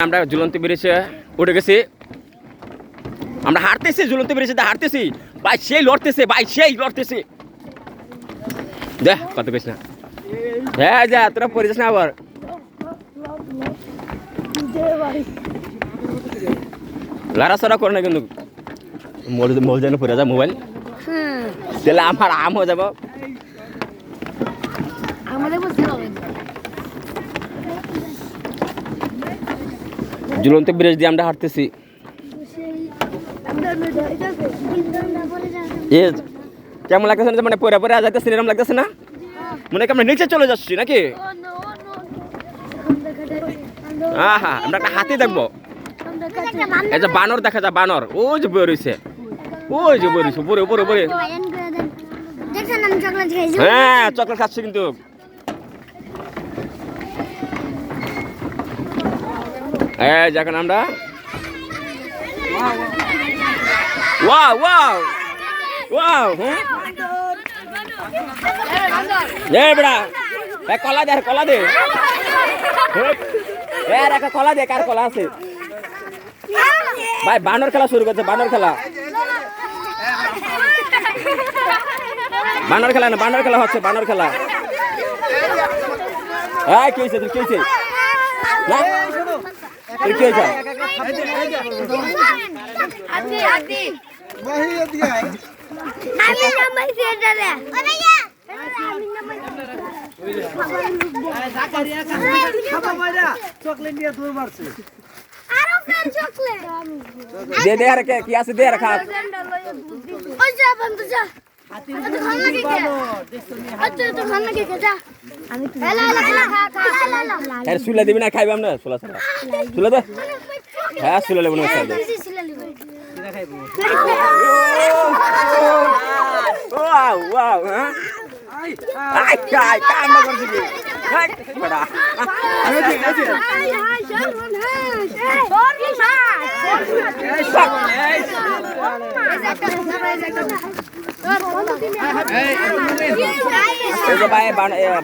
আমরা ঝুলন্ত ব্রিজে উঠে গেছি। আমরা হাঁটতেছি, ঝুলন্ত ব্রিজে হাঁটতেছি। ভাই সেই লড়তেছে, দেখ কত বেশি না। হ্যাঁ যা, তোরা পড়েছিস না আবার। লড়াচড়া করে না কিন্তু মোল যেন পড়ে যায় মোবাইল, তাহলে আমার আম হয়ে যাব। ঝুলন্ত ব্রিজ দিয়ে আমরা হাঁটতেছি। কেমন লাগতেছে না? মানে পরে যাইতেছে, এরকম লাগতেছে না? মনে হয় আমরা নিচে চলে যাচ্ছি নাকি? হ্যাঁ, আমরা একটা হাতি দেখবো। এই যে বানর দেখা যায়, বানর ওই যে বই রয়েছে, উপরে। হ্যাঁ, চকলেট খাচ্ছি কিন্তু। এই যখন আমরা কলা দে, কলা দে, কলা দে, কার কলা আছে ভাই? বানর খেলা শুরু করছে, বানর খেলা না, বানর খেলা হচ্ছে, বানর খেলা। হ্যাঁ, কি হয়েছে? তুই কি হয়েছে? তুই কি হয়েছে? দে দে, আর কি আছে? দে আর খা। সুলা দিবি না? খাইবে আমরা সুলা ছাড়া? সুলা দে। হ্যাঁ, সুলা লেবু না?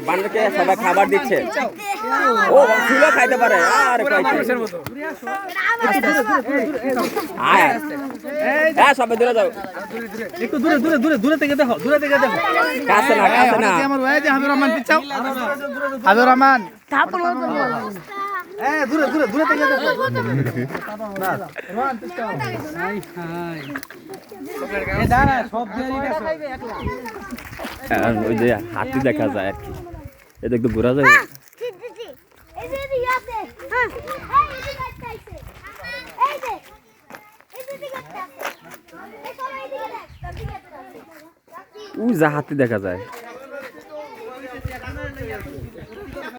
বানরকে সবাই খাবার দিচ্ছে। ও ফুলও খাইতে পারে। আর হ্যাঁ, সবাই দূরে যাও, একটু দূরে থেকে দেখো, কাছে না। হাবিবুর রহমান পিছাও, হাবিবুর রহমান দূরে থেকে দেখো। ওই যে হাতি দেখা যায় আর কি, এটা একটু ঘোরা যায়। ওই যে হাতি দেখা যায়।